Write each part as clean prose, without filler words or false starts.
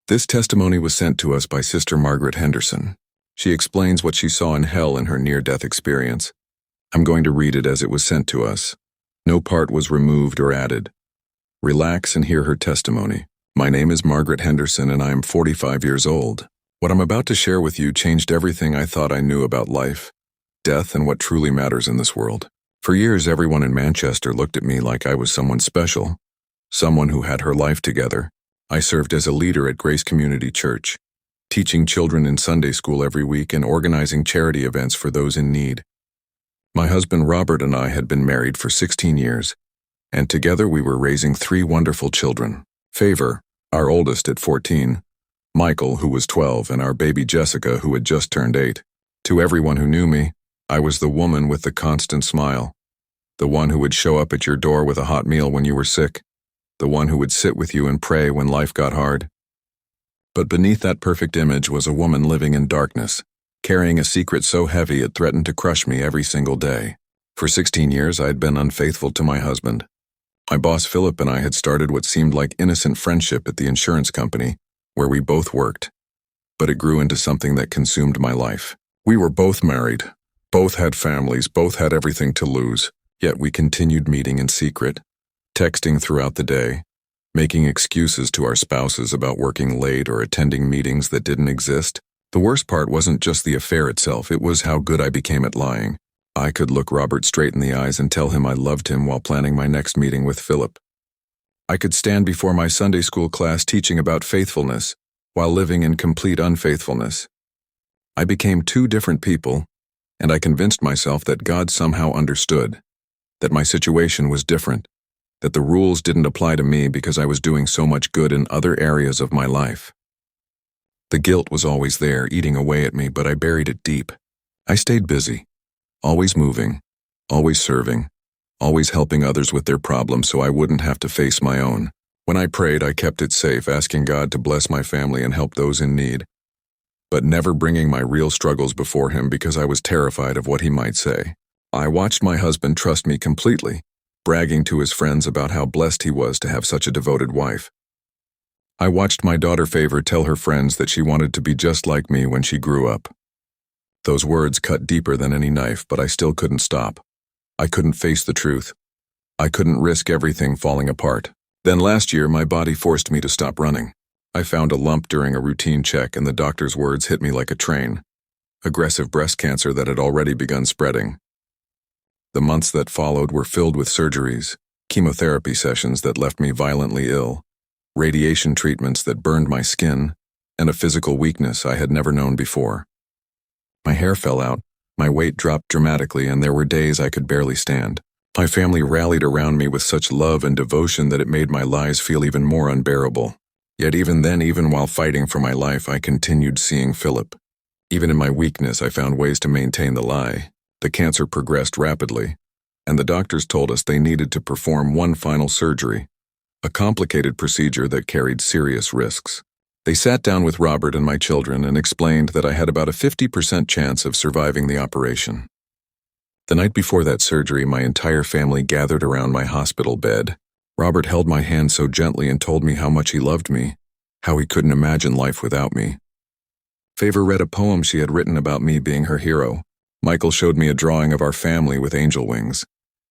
This testimony was sent to us by Sister Margaret Henderson. She explains what she saw in hell in her near-death experience. I'm going to read it as it was sent to us. No part was removed or added. Relax and hear her testimony. My name is Margaret Henderson and I am 45 years old. What I'm about to share with you changed everything I thought I knew about life, death, and what truly matters in this world. For years, everyone in Manchester looked at me like I was someone special, someone who had her life together. I served as a leader at Grace Community Church, teaching children in Sunday school every week and organizing charity events for those in need. My husband Robert and I had been married for 16 years, and together we were raising 3 wonderful children. Favor, our oldest at 14, Michael, who was 12, and our baby Jessica, who had just turned 8. To everyone who knew me, I was the woman with the constant smile, the one who would show up at your door with a hot meal when you were sick, the one who would sit with you and pray when life got hard. But beneath that perfect image was a woman living in darkness, carrying a secret so heavy it threatened to crush me every single day. For 16 years, I had been unfaithful to my husband. My boss Philip and I had started what seemed like innocent friendship at the insurance company, where we both worked. But it grew into something that consumed my life. We were both married, both had families, both had everything to lose, yet we continued meeting in secret, texting throughout the day, making excuses to our spouses about working late or attending meetings that didn't exist. The worst part wasn't just the affair itself, it was how good I became at lying. I could look Robert straight in the eyes and tell him I loved him while planning my next meeting with Philip. I could stand before my Sunday school class teaching about faithfulness while living in complete unfaithfulness. I became 2 different people, and I convinced myself that God somehow understood, that my situation was different, that the rules didn't apply to me because I was doing so much good in other areas of my life. The guilt was always there, eating away at me, but I buried it deep. I stayed busy, always moving, always serving, always helping others with their problems so I wouldn't have to face my own. When I prayed, I kept it safe, asking God to bless my family and help those in need, but never bringing my real struggles before him because I was terrified of what he might say. I watched my husband trust me completely, bragging to his friends about how blessed he was to have such a devoted wife. I watched my daughter Favor tell her friends that she wanted to be just like me when she grew up. Those words cut deeper than any knife, but I still couldn't stop. I couldn't face the truth. I couldn't risk everything falling apart. Then last year, my body forced me to stop running. I found a lump during a routine check, and the doctor's words hit me like a train. Aggressive breast cancer that had already begun spreading. The months that followed were filled with surgeries, chemotherapy sessions that left me violently ill, radiation treatments that burned my skin, and a physical weakness I had never known before. My hair fell out, my weight dropped dramatically, and there were days I could barely stand. My family rallied around me with such love and devotion that it made my lies feel even more unbearable. Yet even then, even while fighting for my life, I continued seeing Philip. Even in my weakness, I found ways to maintain the lie. The cancer progressed rapidly, and the doctors told us they needed to perform one final surgery, a complicated procedure that carried serious risks. They sat down with Robert and my children and explained that I had about a 50% chance of surviving the operation. The night before that surgery, my entire family gathered around my hospital bed. Robert held my hand so gently and told me how much he loved me, how he couldn't imagine life without me. Favor read a poem she had written about me being her hero. Michael showed me a drawing of our family with angel wings,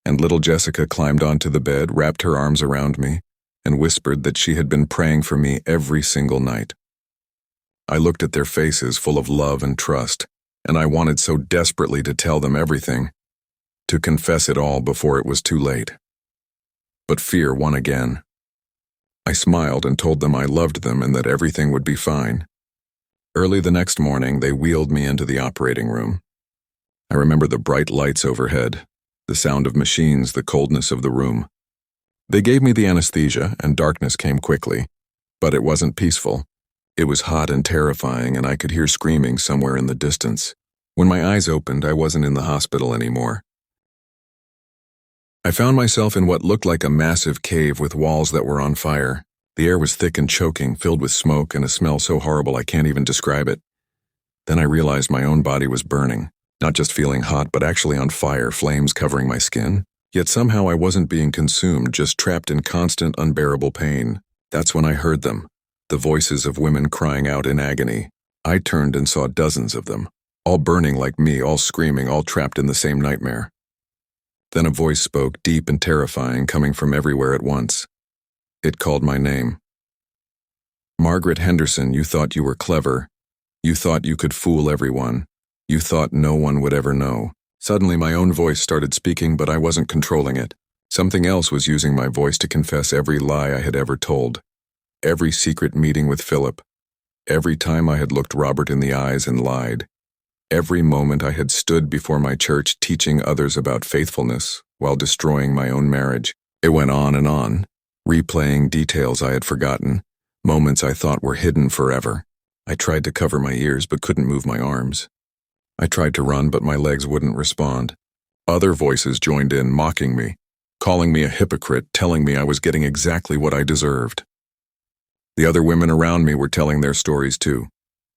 and little Jessica climbed onto the bed, wrapped her arms around me, and whispered that she had been praying for me every single night. I looked at their faces full of love and trust, and I wanted so desperately to tell them everything, to confess it all before it was too late. But fear won again. I smiled and told them I loved them and that everything would be fine. Early the next morning, they wheeled me into the operating room. I remember the bright lights overhead, the sound of machines, the coldness of the room. They gave me the anesthesia, and darkness came quickly, but it wasn't peaceful. It was hot and terrifying, and I could hear screaming somewhere in the distance. When my eyes opened, I wasn't in the hospital anymore. I found myself in what looked like a massive cave with walls that were on fire. The air was thick and choking, filled with smoke and a smell so horrible I can't even describe it. Then I realized my own body was burning, not just feeling hot, but actually on fire, flames covering my skin. Yet somehow I wasn't being consumed, just trapped in constant, unbearable pain. That's when I heard them. the voices of women crying out in agony. I turned and saw dozens of them, all burning like me, all screaming, all trapped in the same nightmare. Then a voice spoke, deep and terrifying, coming from everywhere at once. It called my name. Margaret Henderson, you thought you were clever. You thought you could fool everyone. You thought no one would ever know. Suddenly my own voice started speaking, but I wasn't controlling it. Something else was using my voice to confess every lie I had ever told. Every secret meeting with Philip. Every time I had looked Robert in the eyes and lied. Every moment I had stood before my church teaching others about faithfulness while destroying my own marriage. It went on, replaying details I had forgotten, moments I thought were hidden forever. I tried to cover my ears but couldn't move my arms. I tried to run but my legs wouldn't respond. Other voices joined in, mocking me, calling me a hypocrite, telling me I was getting exactly what I deserved. The other women around me were telling their stories too,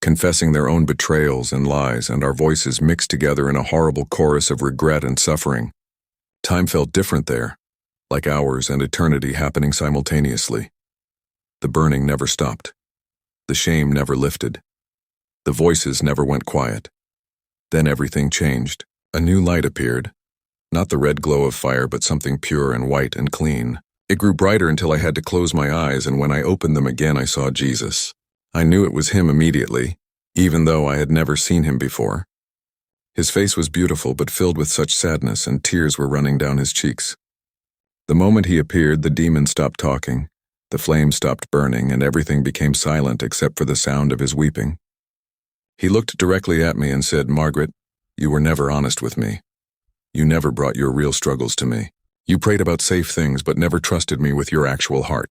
confessing their own betrayals and lies, and our voices mixed together in a horrible chorus of regret and suffering. Time felt different there, like hours and eternity happening simultaneously. The burning never stopped. The shame never lifted. The voices never went quiet. Then everything changed. A new light appeared. Not the red glow of fire, but something pure and white and clean. It grew brighter until I had to close my eyes, and when I opened them again, I saw Jesus. I knew it was him immediately, even though I had never seen him before. His face was beautiful, but filled with such sadness, and tears were running down his cheeks. The moment he appeared, the demon stopped talking, the flame stopped burning, and everything became silent except for the sound of his weeping. He looked directly at me and said, "Margaret, you were never honest with me. You never brought your real struggles to me. You prayed about safe things, but never trusted me with your actual heart."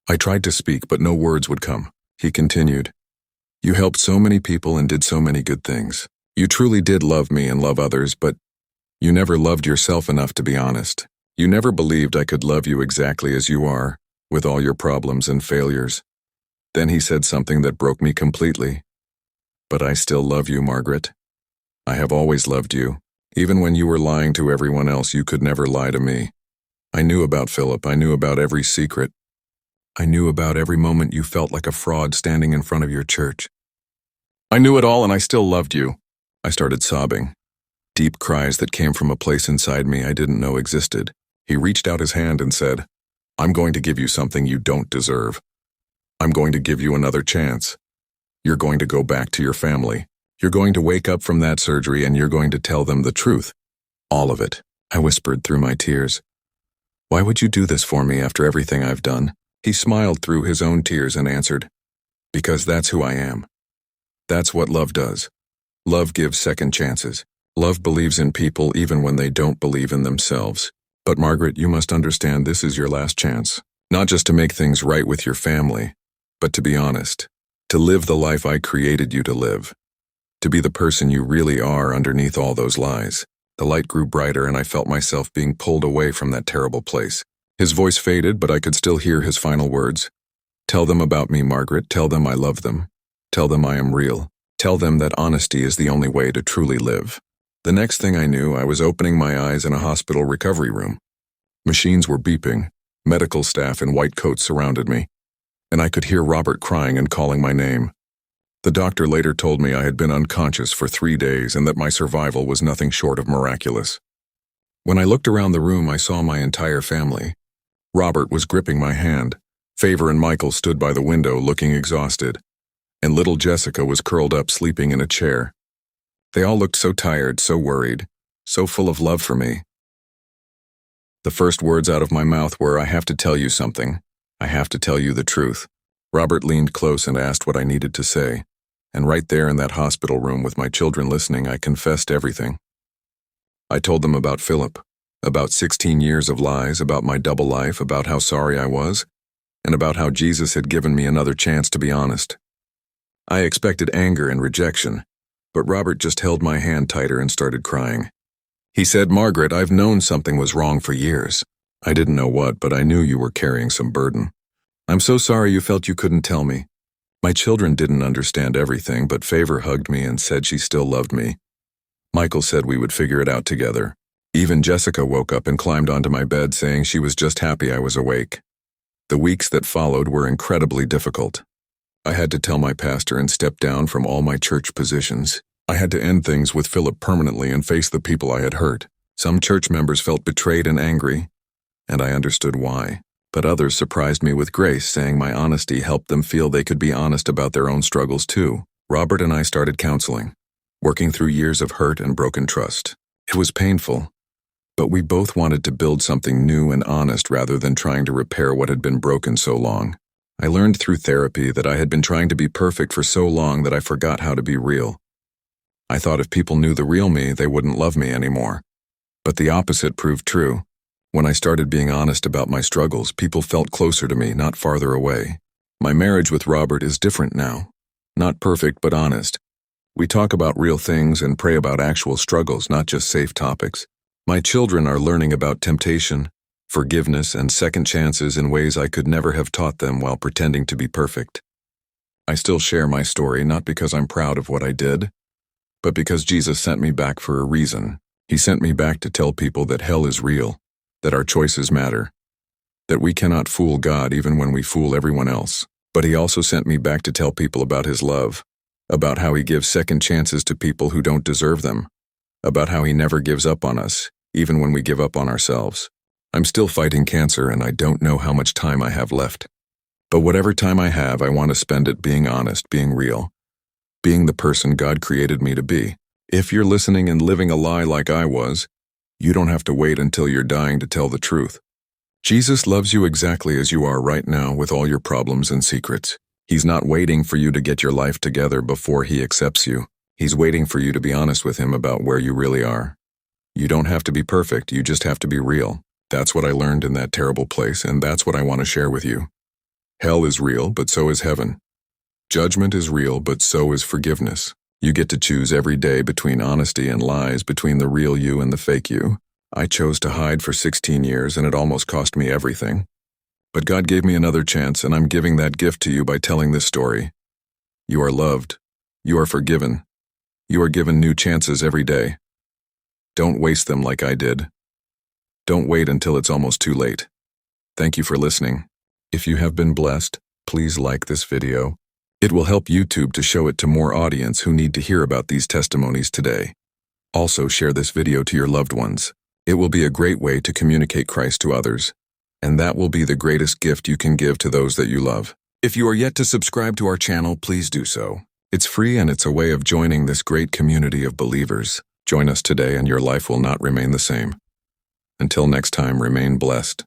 I tried to speak, but no words would come. He continued, "You helped so many people and did so many good things. You truly did love me and love others, but you never loved yourself enough to be honest. You never believed I could love you exactly as you are, with all your problems and failures." Then he said something that broke me completely. "But I still love you, Margaret. I have always loved you. Even when you were lying to everyone else, you could never lie to me. I knew about Philip. I knew about every secret. I knew about every moment you felt like a fraud standing in front of your church. I knew it all, and I still loved you." I started sobbing, deep cries that came from a place inside me I didn't know existed. He reached out his hand and said, "I'm going to give you something you don't deserve. I'm going to give you another chance. You're going to go back to your family. You're going to wake up from that surgery and you're going to tell them the truth. All of it," I whispered through my tears. "Why would you do this for me after everything I've done?" He smiled through his own tears and answered, "Because that's who I am. That's what love does. Love gives second chances. Love believes in people even when they don't believe in themselves. But Margaret, you must understand this is your last chance. Not just to make things right with your family, but to be honest. To live the life I created you to live. To be the person you really are underneath all those lies." The light grew brighter and I felt myself being pulled away from that terrible place. His voice faded, but I could still hear his final words. "Tell them about me, Margaret. Tell them I love them. Tell them I am real. Tell them that honesty is the only way to truly live." The next thing I knew, I was opening my eyes in a hospital recovery room. Machines were beeping. Medical staff in white coats surrounded me, and I could hear Robert crying and calling my name. The doctor later told me I had been unconscious for 3 days and that my survival was nothing short of miraculous. When I looked around the room, I saw my entire family. Robert was gripping my hand. Favor and Michael stood by the window looking exhausted, and little Jessica was curled up sleeping in a chair. They all looked so tired, so worried, so full of love for me. The first words out of my mouth were, "I have to tell you something. I have to tell you the truth." Robert leaned close and asked what I needed to say, and right there in that hospital room with my children listening, I confessed everything. I told them about Philip, about 16 years of lies, about my double life, about how sorry I was, and about how Jesus had given me another chance to be honest. I expected anger and rejection, but Robert just held my hand tighter and started crying. He said, "Margaret, I've known something was wrong for years. I didn't know what, but I knew you were carrying some burden. I'm so sorry you felt you couldn't tell me." My children didn't understand everything, but Favor hugged me and said she still loved me. Michael said we would figure it out together. Even Jessica woke up and climbed onto my bed saying she was just happy I was awake. The weeks that followed were incredibly difficult. I had to tell my pastor and step down from all my church positions. I had to end things with Philip permanently and face the people I had hurt. Some church members felt betrayed and angry, and I understood why. But others surprised me with grace, saying my honesty helped them feel they could be honest about their own struggles too. Robert and I started counseling, working through years of hurt and broken trust. It was painful, but we both wanted to build something new and honest rather than trying to repair what had been broken so long. I learned through therapy that I had been trying to be perfect for so long that I forgot how to be real. I thought if people knew the real me, they wouldn't love me anymore. But the opposite proved true. When I started being honest about my struggles, people felt closer to me, not farther away. My marriage with Robert is different now. Not perfect, but honest. We talk about real things and pray about actual struggles, not just safe topics. My children are learning about temptation, forgiveness, and second chances in ways I could never have taught them while pretending to be perfect. I still share my story, not because I'm proud of what I did, but because Jesus sent me back for a reason. He sent me back to tell people that hell is real, that our choices matter, that we cannot fool God even when we fool everyone else. But he also sent me back to tell people about his love, about how he gives second chances to people who don't deserve them, about how he never gives up on us, even when we give up on ourselves. I'm still fighting cancer and I don't know how much time I have left. But whatever time I have, I want to spend it being honest, being real, being the person God created me to be. If you're listening and living a lie like I was, you don't have to wait until you're dying to tell the truth. Jesus loves you exactly as you are right now with all your problems and secrets. He's not waiting for you to get your life together before he accepts you. He's waiting for you to be honest with him about where you really are. You don't have to be perfect, you just have to be real. That's what I learned in that terrible place, and that's what I want to share with you. Hell is real, but so is heaven. Judgment is real, but so is forgiveness. You get to choose every day between honesty and lies, between the real you and the fake you. I chose to hide for 16 years, and it almost cost me everything. But God gave me another chance, and I'm giving that gift to you by telling this story. You are loved. You are forgiven. You are given new chances every day. Don't waste them like I did. Don't wait until it's almost too late. Thank you for listening. If you have been blessed, please like this video. It will help YouTube to show it to more audience who need to hear about these testimonies today. Also, share this video to your loved ones. It will be a great way to communicate Christ to others, and that will be the greatest gift you can give to those that you love. If you are yet to subscribe to our channel, please do so. It's free and it's a way of joining this great community of believers. Join us today and your life will not remain the same. Until next time, remain blessed.